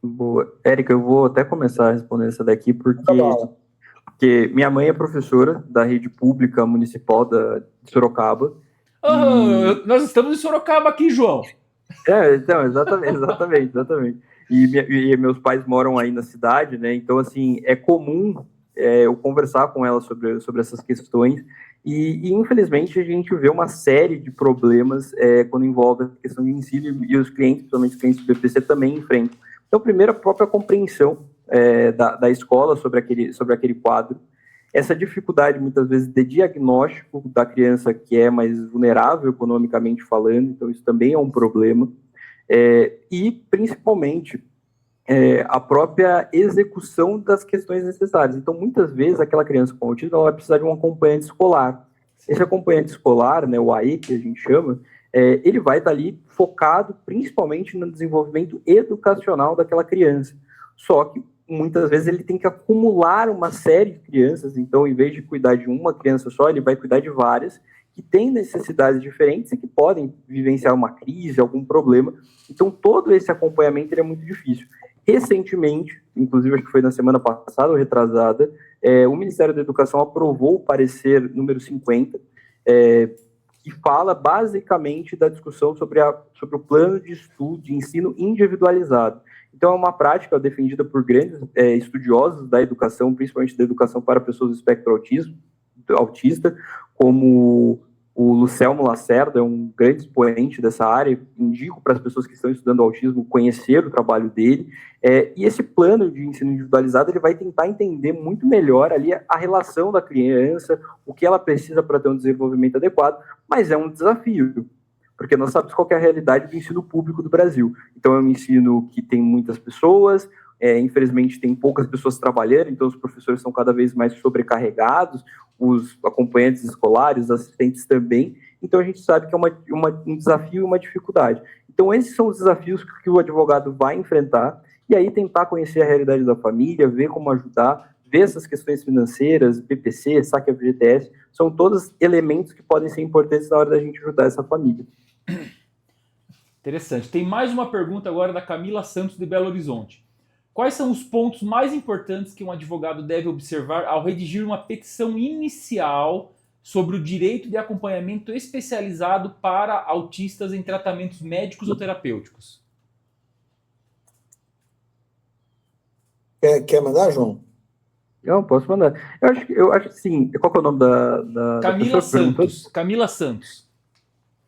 S9: Boa. Érica, eu vou até começar a responder essa daqui, porque minha mãe é professora da rede pública municipal de Sorocaba.
S7: Nós estamos em Sorocaba aqui, João.
S9: Então, exatamente. E meus pais moram aí na cidade, né? Então, assim, é comum eu conversar com ela sobre essas questões, e infelizmente a gente vê uma série de problemas quando envolve a questão de ensino, e os clientes, principalmente os clientes do BPC, também enfrentam. Então, primeiro, a própria compreensão da escola sobre aquele quadro, essa dificuldade, muitas vezes, de diagnóstico da criança que é mais vulnerável economicamente falando, então isso também é um problema, e, principalmente, a própria execução das questões necessárias. Então, muitas vezes, aquela criança com autismo ela vai precisar de um acompanhante escolar. Esse acompanhante escolar, né, o AE, que a gente chama, ele vai estar ali focado principalmente no desenvolvimento educacional daquela criança. Só que muitas vezes ele tem que acumular uma série de crianças, então em vez de cuidar de uma criança só, ele vai cuidar de várias, que têm necessidades diferentes e que podem vivenciar uma crise, algum problema. Então todo esse acompanhamento ele é muito difícil. Recentemente, inclusive acho que foi na semana passada ou retrasada, o Ministério da Educação aprovou o parecer número 50, que fala basicamente da discussão sobre o plano de estudo, de ensino individualizado. Então é uma prática defendida por grandes estudiosos da educação, principalmente da educação para pessoas do espectro autista, como o Lucelmo Lacerda, é um grande expoente dessa área. Indico para as pessoas que estão estudando autismo conhecer o trabalho dele. E esse plano de ensino individualizado ele vai tentar entender muito melhor ali a relação da criança, o que ela precisa para ter um desenvolvimento adequado, mas é um desafio, porque nós sabemos qual que é a realidade do ensino público do Brasil. Então é um ensino que tem muitas pessoas, infelizmente tem poucas pessoas trabalhando, então os professores são cada vez mais sobrecarregados, os acompanhantes escolares, os assistentes também, então a gente sabe que é um desafio e uma dificuldade. Então esses são os desafios que o advogado vai enfrentar, e aí tentar conhecer a realidade da família, ver como ajudar, ver essas questões financeiras, PPC, saque FGTS, são todos elementos que podem ser importantes na hora da gente ajudar essa família.
S7: Interessante. Tem mais uma pergunta agora da Camila Santos de Belo Horizonte. Quais são os pontos mais importantes que um advogado deve observar ao redigir uma petição inicial sobre o direito de acompanhamento especializado para autistas em tratamentos médicos ou terapêuticos?
S8: Quer mandar, João?
S9: Eu posso mandar. Eu acho que sim. Qual que é o nome da
S7: Camila Santos. Camila Santos.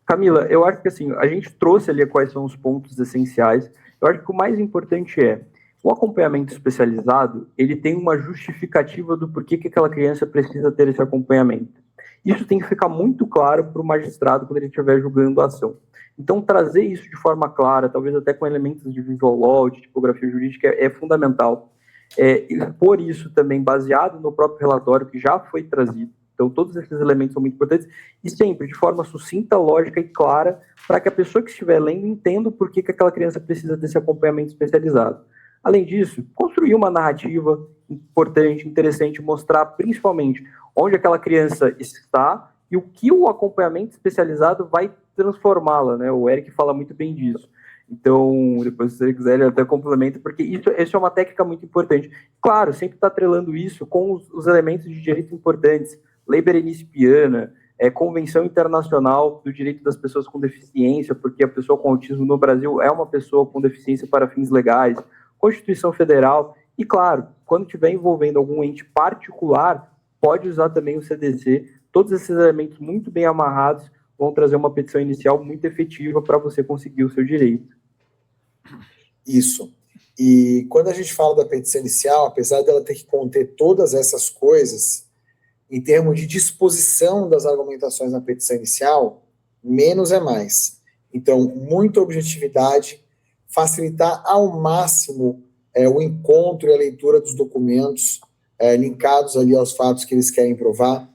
S9: Camila, eu acho que assim, a gente trouxe ali quais são os pontos essenciais. Eu acho que o mais importante o acompanhamento especializado, ele tem uma justificativa do porquê que aquela criança precisa ter esse acompanhamento. Isso tem que ficar muito claro para o magistrado quando ele estiver julgando a ação. Então, trazer isso de forma clara, talvez até com elementos de visual law, de tipografia jurídica, é fundamental. E por isso, também baseado no próprio relatório que já foi trazido. Então, todos esses elementos são muito importantes e sempre de forma sucinta, lógica e clara, para que a pessoa que estiver lendo entenda o porquê que aquela criança precisa desse acompanhamento especializado. Além disso, construir uma narrativa importante, interessante, mostrar principalmente onde aquela criança está e o que o acompanhamento especializado vai transformá-la, né? O Eric fala muito bem disso. Então, depois, se você quiser, ele até complementa, porque isso é uma técnica muito importante. Claro, sempre está atrelando isso com os elementos de direito importantes, Lei Berenice Piana, Convenção Internacional do Direito das Pessoas com Deficiência, porque a pessoa com autismo no Brasil é uma pessoa com deficiência para fins legais, Constituição Federal, e claro, quando estiver envolvendo algum ente particular, pode usar também o CDC. Todos esses elementos muito bem amarrados vão trazer uma petição inicial muito efetiva para você conseguir o seu direito.
S8: Isso. E quando a gente fala da petição inicial, apesar dela ter que conter todas essas coisas, em termos de disposição das argumentações na petição inicial, menos é mais. Então, muita objetividade, facilitar ao máximo o encontro e a leitura dos documentos linkados ali aos fatos que eles querem provar,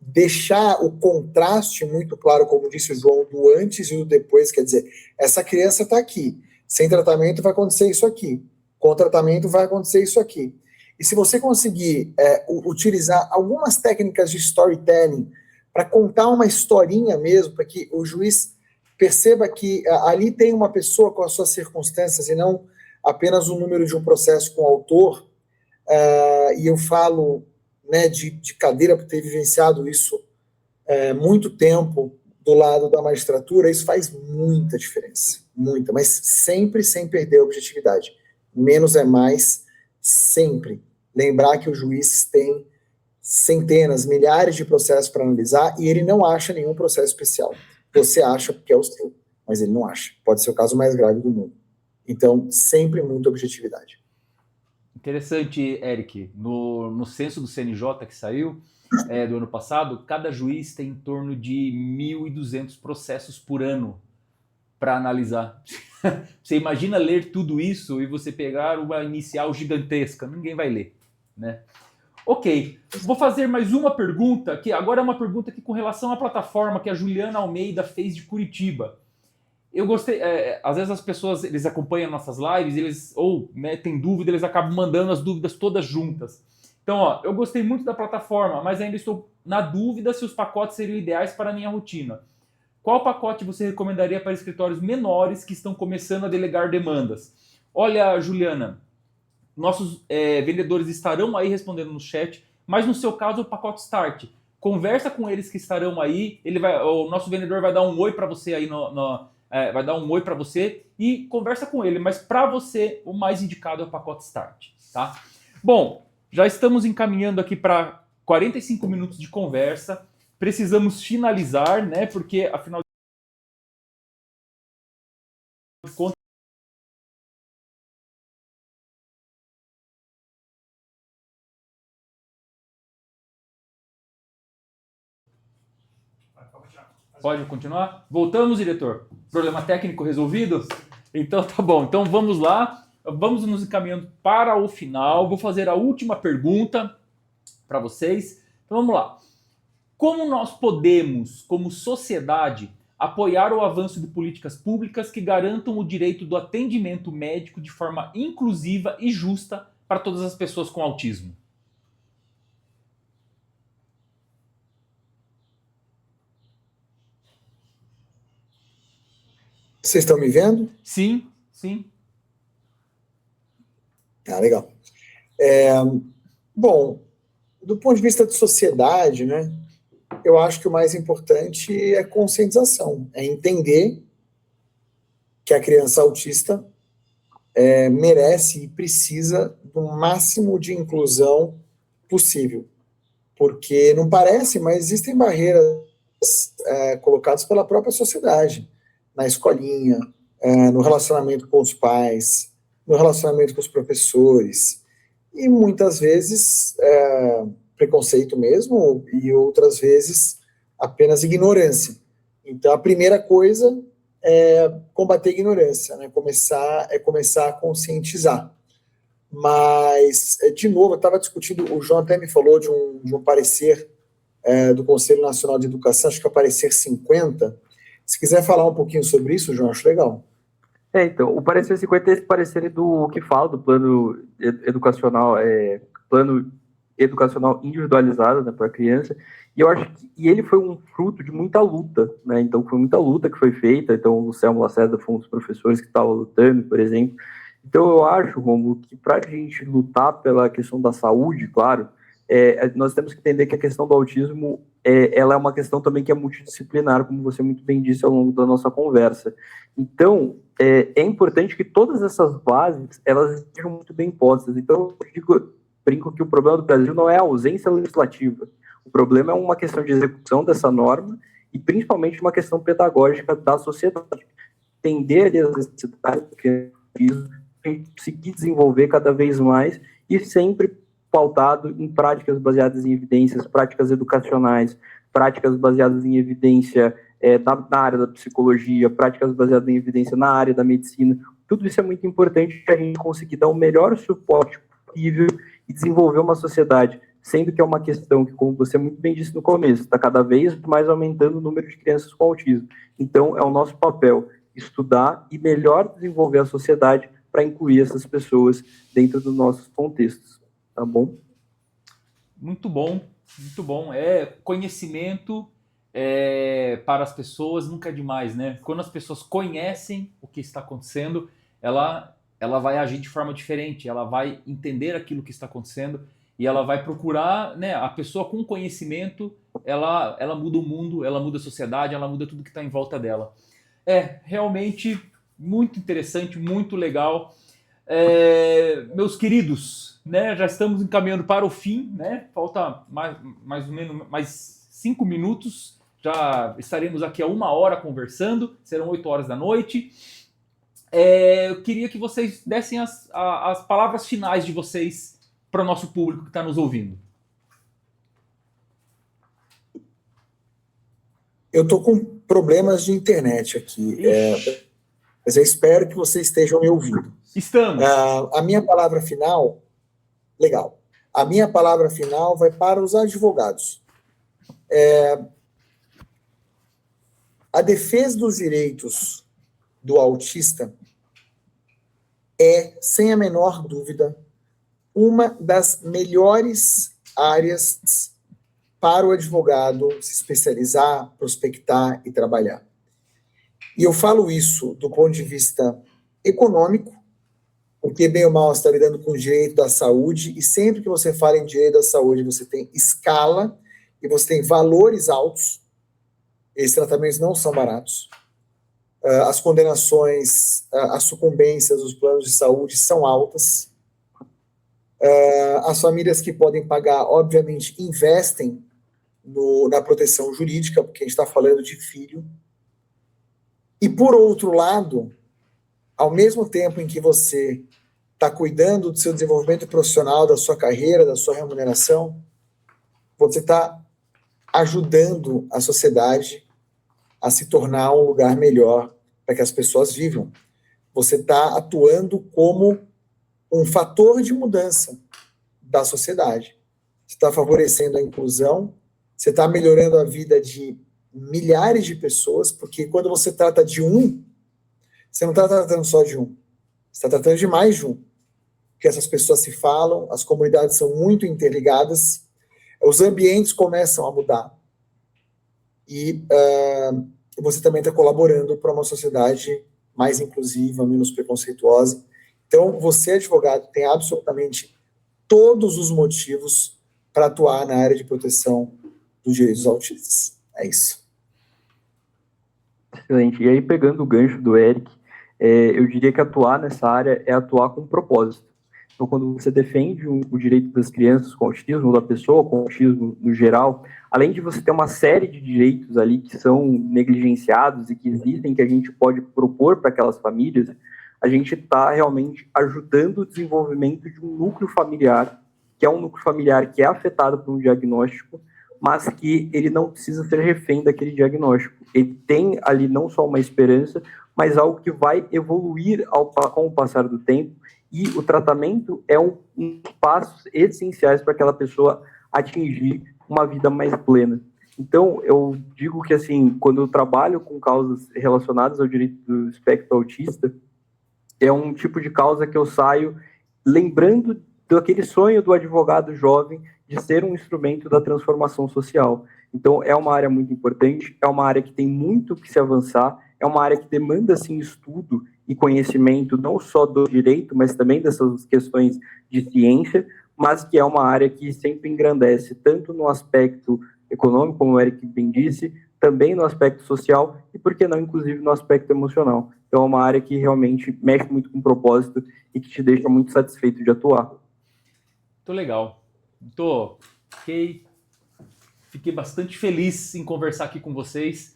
S8: deixar o contraste muito claro, como disse o João, do antes e do depois, quer dizer, essa criança está aqui, sem tratamento vai acontecer isso aqui, com tratamento vai acontecer isso aqui. E se você conseguir utilizar algumas técnicas de storytelling para contar uma historinha mesmo, para que o juiz perceba que ali tem uma pessoa com as suas circunstâncias e não apenas o número de um processo com o autor, e eu falo de cadeira por ter vivenciado isso muito tempo do lado da magistratura, isso faz muita diferença, muita, mas sempre sem perder a objetividade. Menos é mais, sempre. Lembrar que o juiz tem centenas, milhares de processos para analisar e ele não acha nenhum processo especial. Você acha porque é o seu, mas ele não acha. Pode ser o caso mais grave do mundo. Então, sempre muita objetividade.
S7: Interessante, Eric. No censo do CNJ que saiu do ano passado, cada juiz tem em torno de 1.200 processos por ano para analisar. Você imagina ler tudo isso e você pegar uma inicial gigantesca? Ninguém vai ler, né? Ok, vou fazer mais uma pergunta, que agora é uma pergunta que com relação à plataforma que a Juliana Almeida fez de Curitiba. Eu gostei, às vezes as pessoas, eles acompanham nossas lives, têm dúvida, eles acabam mandando as dúvidas todas juntas. Então, ó, eu gostei muito da plataforma, mas ainda estou na dúvida se os pacotes seriam ideais para a minha rotina. Qual pacote você recomendaria para escritórios menores que estão começando a delegar demandas? Olha, Juliana, nossos vendedores estarão aí respondendo no chat, mas no seu caso o pacote Start. Conversa com eles que estarão aí, o nosso vendedor vai dar um oi para você aí vai dar um oi para você e conversa com ele, mas para você o mais indicado é o pacote Start, tá? Bom, já estamos encaminhando aqui para 45 minutos de conversa. Precisamos finalizar, né? Porque afinal de contas pode continuar? Voltamos, diretor? Problema técnico resolvido? Então tá bom. Então vamos lá. Vamos nos encaminhando para o final. Vou fazer a última pergunta para vocês. Então vamos lá. Como nós podemos, como sociedade, apoiar o avanço de políticas públicas que garantam o direito do atendimento médico de forma inclusiva e justa para todas as pessoas com autismo?
S8: Vocês estão me vendo?
S7: Sim, sim.
S8: Ah, legal. Bom, do ponto de vista de sociedade, né, eu acho que o mais importante é conscientização, é entender que a criança autista merece e precisa do máximo de inclusão possível, porque não parece, mas existem barreiras colocadas pela própria sociedade, na escolinha, no relacionamento com os pais, no relacionamento com os professores, e muitas vezes preconceito mesmo, e outras vezes apenas ignorância. Então a primeira coisa é combater a ignorância, né? Começar a conscientizar. Mas, de novo, eu estava discutindo, o João até me falou de um parecer do Conselho Nacional de Educação, acho que é o parecer 50. Se quiser falar um pouquinho sobre isso, João, acho legal.
S9: Então, o parecer 50 é esse parecer do que fala do plano educacional individualizado, né, para a criança, e eu acho que ele foi um fruto de muita luta, né? Então foi muita luta que foi feita. Então o Selmo Lacerda foi um dos professores que estava lutando, por exemplo. Então eu acho, Romulo, que para a gente lutar pela questão da saúde, claro, nós temos que entender que a questão do autismo ela é uma questão também que é multidisciplinar, como você muito bem disse ao longo da nossa conversa. Então é importante que todas essas bases elas sejam muito bem postas. Então eu brinco que o problema do Brasil não é a ausência legislativa. O problema é uma questão de execução dessa norma e principalmente uma questão pedagógica da sociedade. Entender as necessidades que conseguir desenvolver cada vez mais e sempre pautado em práticas baseadas em evidências, práticas educacionais, práticas baseadas em evidência na área da psicologia, práticas baseadas em evidência na área da medicina. Tudo isso é muito importante para a gente conseguir dar o melhor suporte possível e desenvolver uma sociedade, sendo que é uma questão que, como você muito bem disse no começo, está cada vez mais aumentando o número de crianças com autismo. Então, é o nosso papel estudar e melhor desenvolver a sociedade para incluir essas pessoas dentro dos nossos contextos, tá bom?
S7: Muito bom, muito bom. Conhecimento para as pessoas nunca é demais, né? Quando as pessoas conhecem o que está acontecendo, ela vai agir de forma diferente, ela vai entender aquilo que está acontecendo e ela vai procurar, né? A pessoa com conhecimento, ela muda o mundo, ela muda a sociedade, ela muda tudo que está em volta dela. Realmente muito interessante, muito legal. Meus queridos, né? Já estamos encaminhando para o fim, né? Falta mais ou menos mais 5 minutos. Já estaremos aqui a 1 hora conversando, serão 8 horas da noite. Eu queria que vocês dessem as palavras finais de vocês para o nosso público que está nos ouvindo.
S8: Eu estou com problemas de internet aqui, mas eu espero que vocês estejam me ouvindo.
S7: Estamos.
S8: A minha palavra final, legal. a minha palavra final vai para os advogados. A defesa dos direitos do autista é, sem a menor dúvida, uma das melhores áreas para o advogado se especializar, prospectar e trabalhar. E eu falo isso do ponto de vista econômico, porque bem ou mal você está lidando com o direito da saúde, e sempre que você fala em direito da saúde, você tem escala e você tem valores altos. Esses tratamentos não são baratos. As condenações, as sucumbências dos planos de saúde são altas. As famílias que podem pagar, obviamente, investem na proteção jurídica, porque a gente está falando de filho. E, por outro lado, ao mesmo tempo em que você está cuidando do seu desenvolvimento profissional, da sua carreira, da sua remuneração, você está ajudando a sociedade a se tornar um lugar melhor para que as pessoas vivam. Você está atuando como um fator de mudança da sociedade. Você está favorecendo a inclusão, você está melhorando a vida de milhares de pessoas, porque quando você trata de um, você não está tratando só de um, você está tratando de mais de um, porque essas pessoas se falam, as comunidades são muito interligadas, os ambientes começam a mudar, e você também está colaborando para uma sociedade mais inclusiva, menos preconceituosa. Então, você, advogado, tem absolutamente todos os motivos para atuar na área de proteção dos direitos dos autistas. É isso.
S9: Excelente. E aí, pegando o gancho do Eric, eu diria que atuar nessa área é atuar com propósito. Então, quando você defende o direito das crianças com autismo, ou da pessoa com autismo no geral, além de você ter uma série de direitos ali que são negligenciados e que existem, que a gente pode propor para aquelas famílias, a gente está realmente ajudando o desenvolvimento de um núcleo familiar, que é um núcleo familiar que é afetado por um diagnóstico, mas que ele não precisa ser refém daquele diagnóstico. Ele tem ali não só uma esperança, mas algo que vai evoluir com o passar do tempo, e o tratamento é um dos passos essenciais para aquela pessoa atingir uma vida mais plena. Então, eu digo que, assim, quando eu trabalho com causas relacionadas ao direito do espectro autista, é um tipo de causa que eu saio lembrando daquele sonho do advogado jovem de ser um instrumento da transformação social. Então, é uma área muito importante, é uma área que tem muito que se avançar, é uma área que demanda, sim, estudo e conhecimento, não só do direito, mas também dessas questões de ciência, mas que é uma área que sempre engrandece, tanto no aspecto econômico, como o Eric bem disse, também no aspecto social e, por que não, inclusive, no aspecto emocional. Então, é uma área que realmente mexe muito com o propósito e que te deixa muito satisfeito de atuar.
S7: Muito legal. Fiquei bastante feliz em conversar aqui com vocês,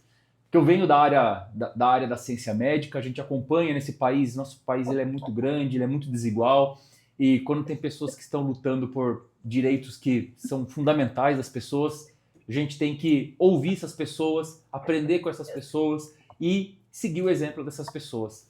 S7: que eu venho da área da ciência médica, a gente acompanha nesse país, nosso país ele é muito grande, ele é muito desigual, e quando tem pessoas que estão lutando por direitos que são fundamentais das pessoas, a gente tem que ouvir essas pessoas, aprender com essas pessoas e seguir o exemplo dessas pessoas.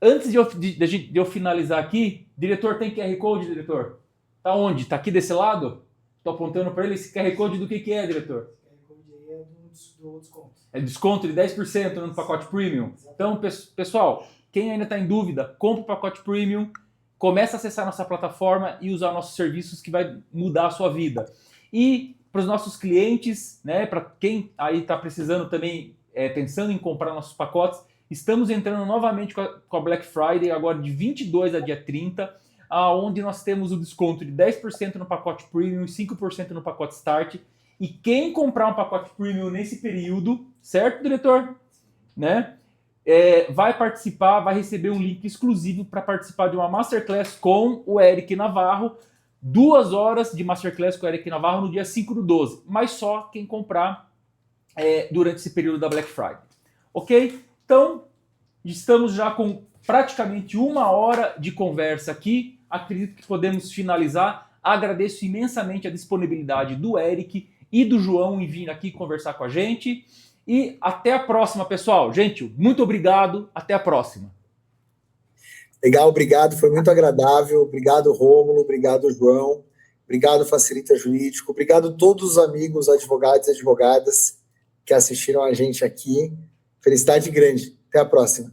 S7: Antes de eu finalizar aqui, diretor, tem QR Code, diretor? Tá onde? Tá aqui desse lado? Tô apontando para ele. Esse QR Code do que é, diretor?
S10: O QR Code aí é do desconto.
S7: É desconto de 10% no pacote Premium. Então, pessoal, quem ainda está em dúvida, compra o pacote Premium, começa a acessar nossa plataforma e usar nossos serviços que vai mudar a sua vida. E para os nossos clientes, né, para quem aí está precisando também, pensando em comprar nossos pacotes, estamos entrando novamente com a Black Friday, agora de 22 a dia 30, onde nós temos o desconto de 10% no pacote Premium e 5% no pacote Start. E quem comprar um pacote Premium nesse período, certo, diretor? Né? Vai participar, vai receber um link exclusivo para participar de uma Masterclass com o Eric Navarro, 2 horas de Masterclass com o Eric Navarro no dia 5/12, mas só quem comprar durante esse período da Black Friday. Ok? Então, estamos já com praticamente 1 hora de conversa aqui, acredito que podemos finalizar. Agradeço imensamente a disponibilidade do Eric e do João em vir aqui conversar com a gente. E até a próxima, pessoal. Gente, muito obrigado. Até a próxima.
S8: Legal, obrigado. Foi muito agradável. Obrigado, Rômulo. Obrigado, João. Obrigado, Facilita Jurídico. Obrigado a todos os amigos, advogados e advogadas que assistiram a gente aqui. Felicidade grande. Até a próxima.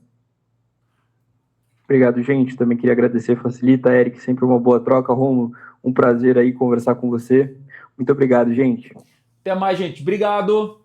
S9: Obrigado, gente. Também queria agradecer, Facilita, Eric, sempre uma boa troca. Romulo, um prazer aí conversar com você. Muito obrigado, gente.
S7: Até mais, gente. Obrigado.